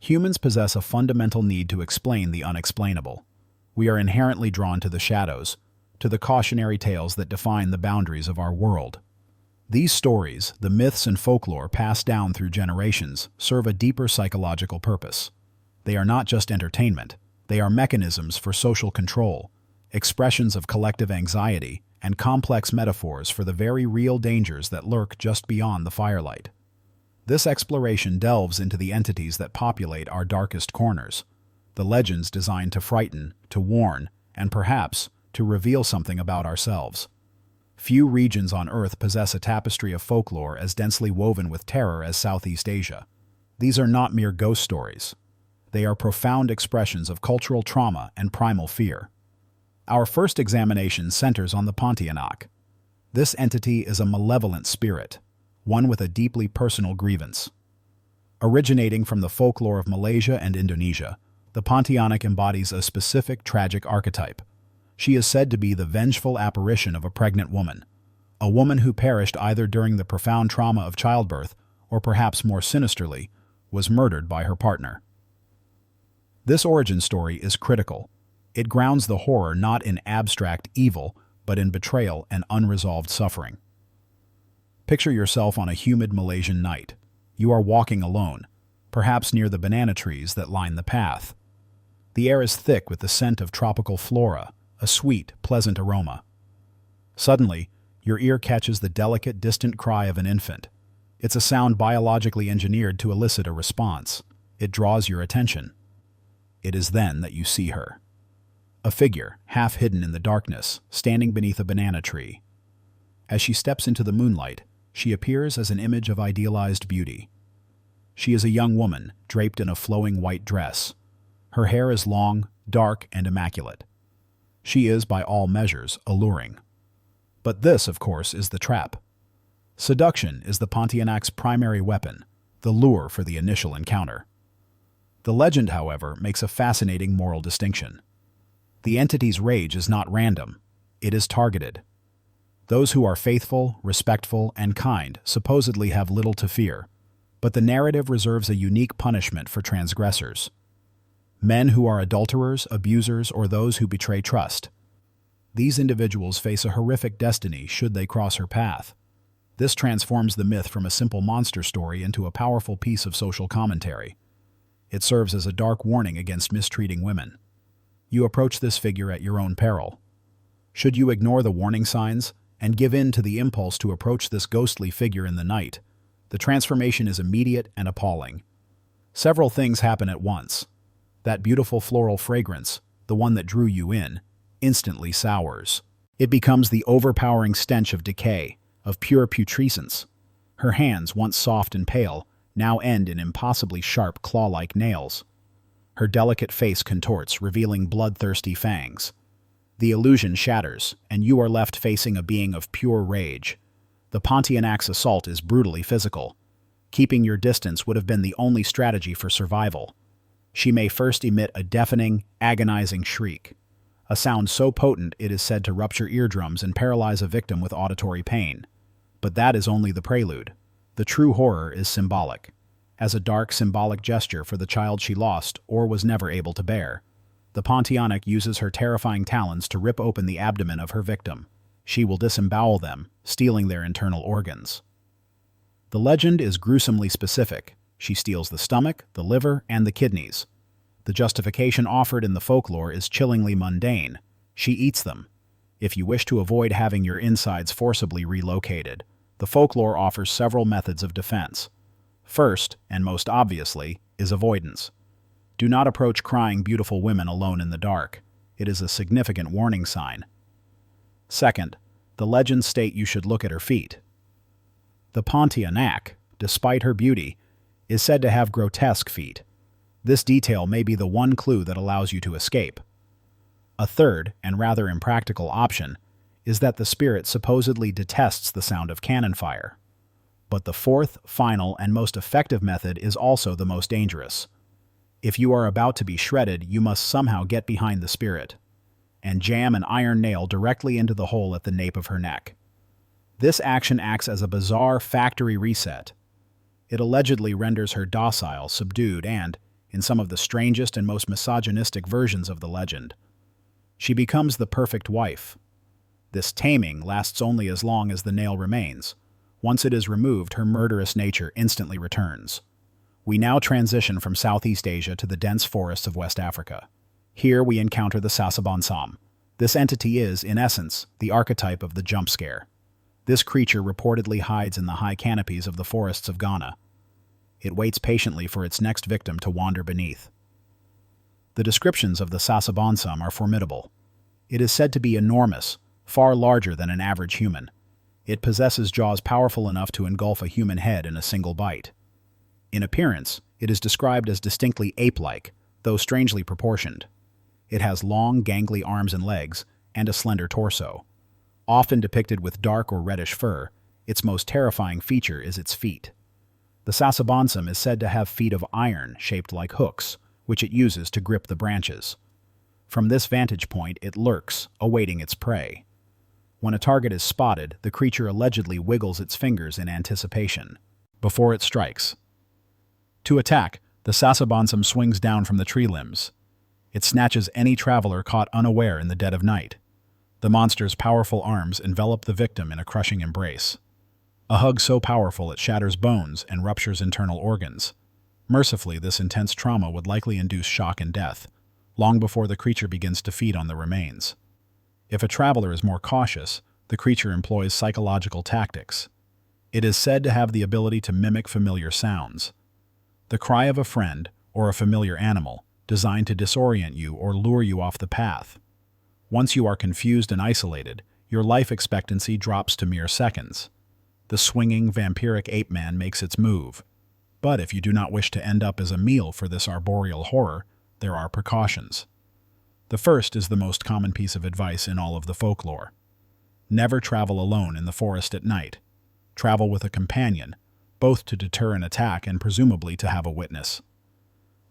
Humans possess a fundamental need to explain the unexplainable. We are inherently drawn to the shadows, to the cautionary tales that define the boundaries of our world. These stories, the myths and folklore passed down through generations, serve a deeper psychological purpose. They are not just entertainment, they are mechanisms for social control, expressions of collective anxiety, and complex metaphors for the very real dangers that lurk just beyond the firelight. This exploration delves into the entities that populate our darkest corners, the legends designed to frighten, to warn, and perhaps to reveal something about ourselves. Few regions on Earth possess a tapestry of folklore as densely woven with terror as Southeast Asia. These are not mere ghost stories. They are profound expressions of cultural trauma and primal fear. Our first examination centers on the Pontianak. This entity is a malevolent spirit, one with a deeply personal grievance. Originating from the folklore of Malaysia and Indonesia, the Pontianak embodies a specific tragic archetype. She is said to be the vengeful apparition of a pregnant woman, a woman who perished either during the profound trauma of childbirth or perhaps more sinisterly, was murdered by her partner. This origin story is critical. It grounds the horror not in abstract evil, but in betrayal and unresolved suffering. Picture yourself on a humid Malaysian night. You are walking alone, perhaps near the banana trees that line the path. The air is thick with the scent of tropical flora, a sweet, pleasant aroma. Suddenly, your ear catches the delicate, distant cry of an infant. It's a sound biologically engineered to elicit a response. It draws your attention. It is then that you see her. A figure, half hidden in the darkness, standing beneath a banana tree. As she steps into the moonlight, she appears as an image of idealized beauty. She is a young woman, draped in a flowing white dress. Her hair is long, dark, and immaculate. She is, by all measures, alluring. But this, of course, is the trap. Seduction is the Pontianak's primary weapon, the lure for the initial encounter. The legend, however, makes a fascinating moral distinction. The entity's rage is not random. It is targeted. Those who are faithful, respectful, and kind supposedly have little to fear, but the narrative reserves a unique punishment for transgressors. Men who are adulterers, abusers, or those who betray trust. These individuals face a horrific destiny should they cross her path. This transforms the myth from a simple monster story into a powerful piece of social commentary. It serves as a dark warning against mistreating women. You approach this figure at your own peril. Should you ignore the warning signs and give in to the impulse to approach this ghostly figure in the night, the transformation is immediate and appalling. Several things happen at once. That beautiful floral fragrance, the one that drew you in, instantly sours. It becomes the overpowering stench of decay, of pure putrescence. Her hands, once soft and pale, now end in impossibly sharp claw-like nails. Her delicate face contorts, revealing bloodthirsty fangs. The illusion shatters, and you are left facing a being of pure rage. The Pontianak's assault is brutally physical. Keeping your distance would have been the only strategy for survival. She may first emit a deafening, agonizing shriek, a sound so potent it is said to rupture eardrums and paralyze a victim with auditory pain. But that is only the prelude. The true horror is symbolic, as a dark symbolic gesture for the child she lost or was never able to bear. The Pontianak uses her terrifying talons to rip open the abdomen of her victim. She will disembowel them, stealing their internal organs. The legend is gruesomely specific. She steals the stomach, the liver, and the kidneys. The justification offered in the folklore is chillingly mundane. She eats them. If you wish to avoid having your insides forcibly relocated, the folklore offers several methods of defense. First, and most obviously, is avoidance. Do not approach crying beautiful women alone in the dark. It is a significant warning sign. Second, the legends state you should look at her feet. The Pontianak, despite her beauty, is said to have grotesque feet. This detail may be the one clue that allows you to escape. A third, and rather impractical option, is that the spirit supposedly detests the sound of cannon fire. But the fourth, final, and most effective method is also the most dangerous. If you are about to be shredded, you must somehow get behind the spirit and jam an iron nail directly into the hole at the nape of her neck. This action acts as a bizarre factory reset. It allegedly renders her docile, subdued, and, in some of the strangest and most misogynistic versions of the legend. She becomes the perfect wife. This taming lasts only as long as the nail remains. Once it is removed, her murderous nature instantly returns. We now transition from Southeast Asia to the dense forests of West Africa. Here we encounter the Sasabonsam. This entity is, in essence, the archetype of the jump scare. This creature reportedly hides in the high canopies of the forests of Ghana. It waits patiently for its next victim to wander beneath. The descriptions of the Sasabonsam are formidable. It is said to be enormous, far larger than an average human. It possesses jaws powerful enough to engulf a human head in a single bite. In appearance, it is described as distinctly ape-like, though strangely proportioned. It has long, gangly arms and legs, and a slender torso. Often depicted with dark or reddish fur, its most terrifying feature is its feet. The Sasabonsam is said to have feet of iron shaped like hooks, which it uses to grip the branches. From this vantage point, it lurks, awaiting its prey. When a target is spotted, the creature allegedly wiggles its fingers in anticipation, before it strikes. To attack, the Sasabonsam swings down from the tree limbs. It snatches any traveler caught unaware in the dead of night. The monster's powerful arms envelop the victim in a crushing embrace. A hug so powerful it shatters bones and ruptures internal organs. Mercifully, this intense trauma would likely induce shock and death, long before the creature begins to feed on the remains. If a traveler is more cautious, the creature employs psychological tactics. It is said to have the ability to mimic familiar sounds. The cry of a friend or a familiar animal, designed to disorient you or lure you off the path. Once you are confused and isolated, your life expectancy drops to mere seconds. The swinging, vampiric ape man makes its move. But if you do not wish to end up as a meal for this arboreal horror, there are precautions. The first is the most common piece of advice in all of the folklore. Never travel alone in the forest at night. Travel with a companion, both to deter an attack and presumably to have a witness.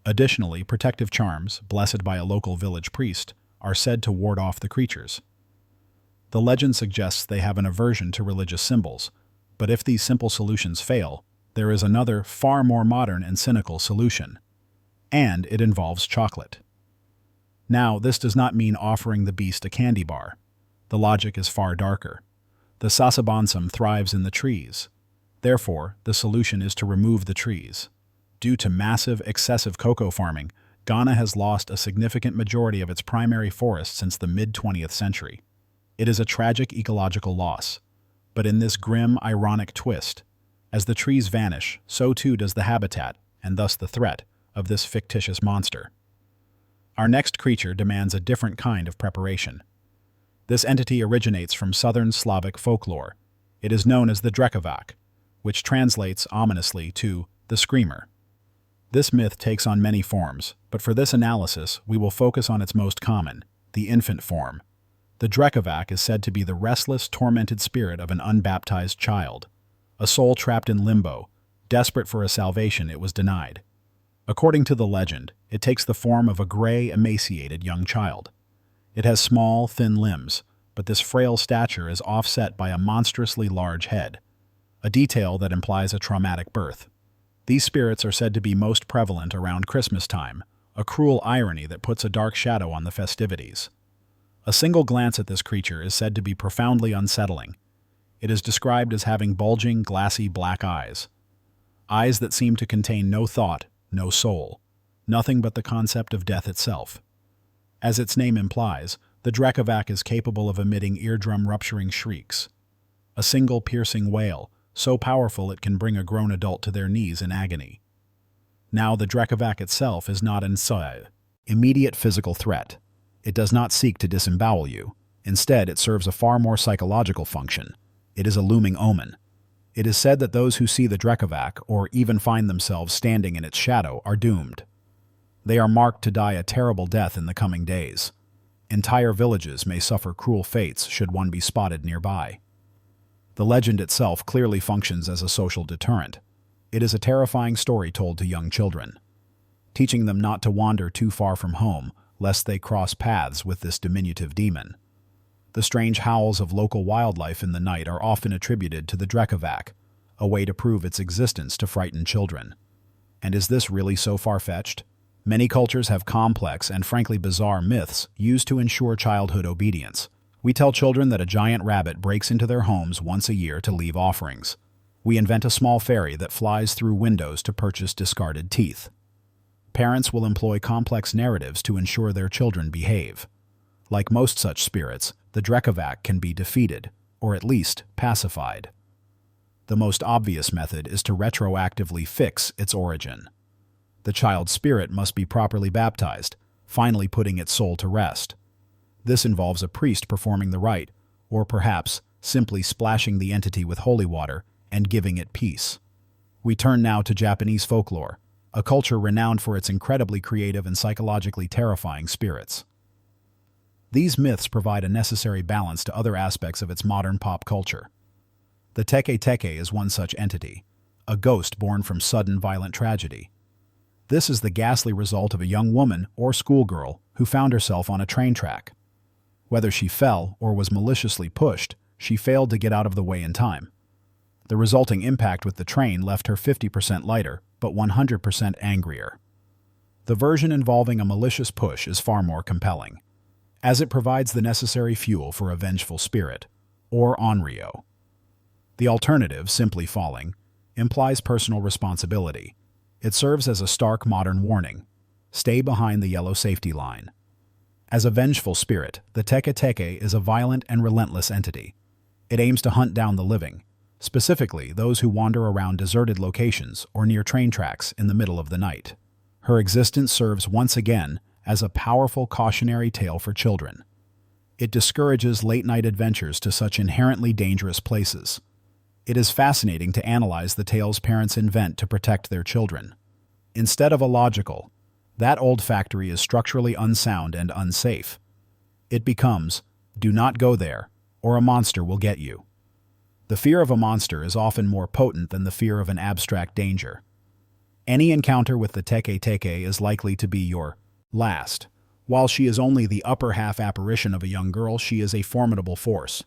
Additionally, protective charms, blessed by a local village priest, are said to ward off the creatures. The legend suggests they have an aversion to religious symbols, but if these simple solutions fail, there is another, far more modern and cynical solution. And it involves chocolate. Now, this does not mean offering the beast a candy bar. The logic is far darker. The Sasabonsam thrives in the trees. Therefore, the solution is to remove the trees. Due to massive, excessive cocoa farming, Ghana has lost a significant majority of its primary forest since the mid-20th century. It is a tragic ecological loss. But in this grim, ironic twist, as the trees vanish, so too does the habitat, and thus the threat, of this fictitious monster. Our next creature demands a different kind of preparation. This entity originates from southern Slavic folklore. It is known as the Drekavac, which translates ominously to the screamer. This myth takes on many forms, but for this analysis we will focus on its most common, the infant form. The Drekavac is said to be the restless, tormented spirit of an unbaptized child, a soul trapped in limbo, desperate for a salvation it was denied. According to the legend, it takes the form of a gray, emaciated young child. It has small, thin limbs, but this frail stature is offset by a monstrously large head, a detail that implies a traumatic birth. These spirits are said to be most prevalent around Christmas time, a cruel irony that puts a dark shadow on the festivities. A single glance at this creature is said to be profoundly unsettling. It is described as having bulging, glassy black eyes. Eyes that seem to contain no thought, no soul, nothing but the concept of death itself. As its name implies, the Drekavac is capable of emitting eardrum-rupturing shrieks. A single piercing wail, so powerful it can bring a grown adult to their knees in agony. Now, the Drekavac itself is not an immediate physical threat. It does not seek to disembowel you. Instead, it serves a far more psychological function. It is a looming omen. It is said that those who see the Drekavac, or even find themselves standing in its shadow, are doomed. They are marked to die a terrible death in the coming days. Entire villages may suffer cruel fates should one be spotted nearby. The legend itself clearly functions as a social deterrent. It is a terrifying story told to young children, teaching them not to wander too far from home, lest they cross paths with this diminutive demon. The strange howls of local wildlife in the night are often attributed to the Drekavac, a way to prove its existence to frighten children. And is this really so far-fetched? Many cultures have complex and frankly bizarre myths used to ensure childhood obedience. We tell children that a giant rabbit breaks into their homes once a year to leave offerings. We invent a small fairy that flies through windows to purchase discarded teeth. Parents will employ complex narratives to ensure their children behave. Like most such spirits, the Drekavac can be defeated, or at least pacified. The most obvious method is to retroactively fix its origin. The child's spirit must be properly baptized, finally putting its soul to rest. This involves a priest performing the rite, or perhaps simply splashing the entity with holy water and giving it peace. We turn now to Japanese folklore, a culture renowned for its incredibly creative and psychologically terrifying spirits. These myths provide a necessary balance to other aspects of its modern pop culture. The Teke Teke is one such entity, a ghost born from sudden violent tragedy. This is the ghastly result of a young woman or schoolgirl who found herself on a train track. Whether she fell or was maliciously pushed, she failed to get out of the way in time. The resulting impact with the train left her 50% lighter, but 100% angrier. The version involving a malicious push is far more compelling, as it provides the necessary fuel for a vengeful spirit, or onryo. The alternative, simply falling, implies personal responsibility. It serves as a stark modern warning. Stay behind the yellow safety line. As a vengeful spirit, the Teke Teke is a violent and relentless entity. It aims to hunt down the living, specifically those who wander around deserted locations or near train tracks in the middle of the night. Her existence serves once again as a powerful cautionary tale for children. It discourages late-night adventures to such inherently dangerous places. It is fascinating to analyze the tales parents invent to protect their children. Instead of illogical, that old factory is structurally unsound and unsafe. It becomes, do not go there, or a monster will get you. The fear of a monster is often more potent than the fear of an abstract danger. Any encounter with the Teke Teke is likely to be your last. While she is only the upper half apparition of a young girl, she is a formidable force.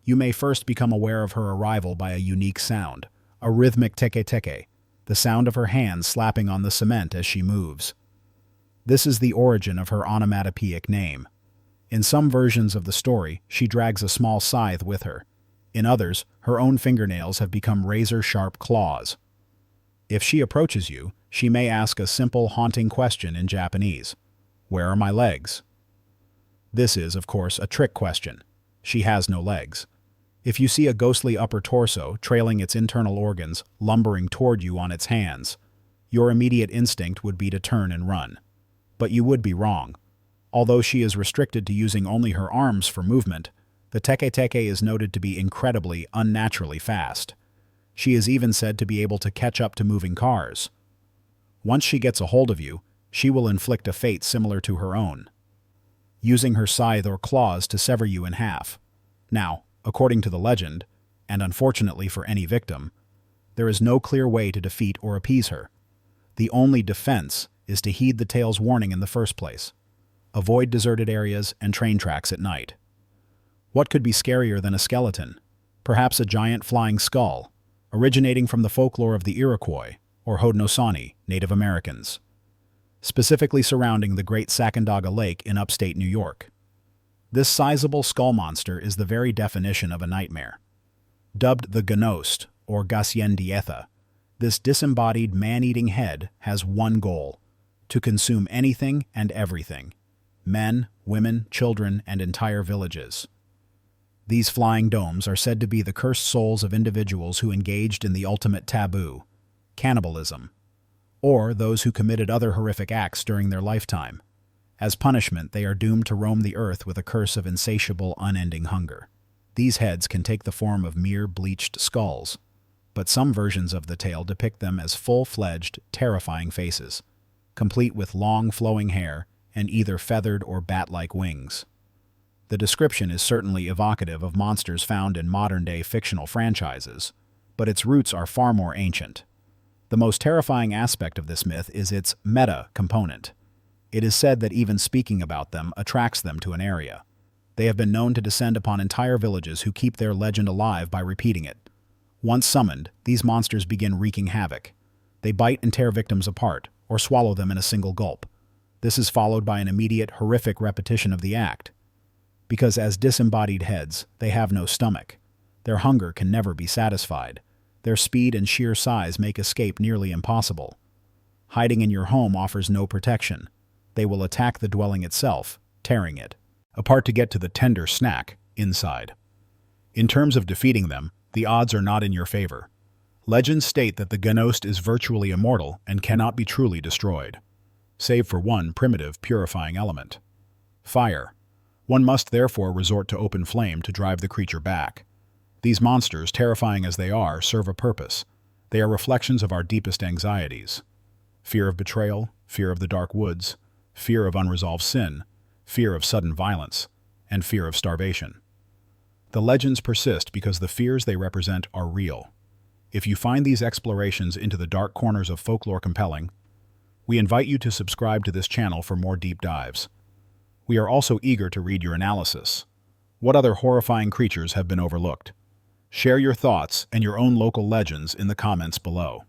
You may first become aware of her arrival by a unique sound, a rhythmic Teke Teke, the sound of her hands slapping on the cement as she moves. This is the origin of her onomatopoeic name. In some versions of the story, she drags a small scythe with her. In others, her own fingernails have become razor-sharp claws. If she approaches you, she may ask a simple, haunting question in Japanese. Where are my legs? This is, of course, a trick question. She has no legs. If you see a ghostly upper torso trailing its internal organs, lumbering toward you on its hands, your immediate instinct would be to turn and run. But you would be wrong. Although she is restricted to using only her arms for movement, the Teke Teke is noted to be incredibly, unnaturally fast. She is even said to be able to catch up to moving cars. Once she gets a hold of you, she will inflict a fate similar to her own, using her scythe or claws to sever you in half. Now, according to the legend, and unfortunately for any victim, there is no clear way to defeat or appease her. The only defense is to heed the tale's warning in the first place. Avoid deserted areas and train tracks at night. What could be scarier than a skeleton? Perhaps a giant flying skull, originating from the folklore of the Iroquois, or Haudenosaunee, Native Americans, specifically surrounding the Great Sacandaga Lake in upstate New York. This sizable skull monster is the very definition of a nightmare. Dubbed the Gnost, or Gasien Dietha, this disembodied man-eating head has one goal: to consume anything and everything. Men, women, children, and entire villages. These flying domes are said to be the cursed souls of individuals who engaged in the ultimate taboo, cannibalism, or those who committed other horrific acts during their lifetime. As punishment, they are doomed to roam the earth with a curse of insatiable, unending hunger. These heads can take the form of mere bleached skulls, but some versions of the tale depict them as full-fledged, terrifying faces, complete with long, flowing hair and either feathered or bat-like wings. The description is certainly evocative of monsters found in modern-day fictional franchises, but its roots are far more ancient. The most terrifying aspect of this myth is its meta component. It is said that even speaking about them attracts them to an area. They have been known to descend upon entire villages who keep their legend alive by repeating it. Once summoned, these monsters begin wreaking havoc. They bite and tear victims apart, or swallow them in a single gulp. This is followed by an immediate, horrific repetition of the act. Because as disembodied heads, they have no stomach. Their hunger can never be satisfied. Their speed and sheer size make escape nearly impossible. Hiding in your home offers no protection. They will attack the dwelling itself, tearing it apart to get to the tender snack inside. In terms of defeating them, the odds are not in your favor. Legends state that the Ghanost is virtually immortal and cannot be truly destroyed, save for one primitive purifying element: fire. One must therefore resort to open flame to drive the creature back. These monsters, terrifying as they are, serve a purpose. They are reflections of our deepest anxieties: fear of betrayal, fear of the dark woods, fear of unresolved sin, fear of sudden violence, and fear of starvation. The legends persist because the fears they represent are real. If you find these explorations into the dark corners of folklore compelling, we invite you to subscribe to this channel for more deep dives. We are also eager to read your analysis. What other horrifying creatures have been overlooked? Share your thoughts and your own local legends in the comments below.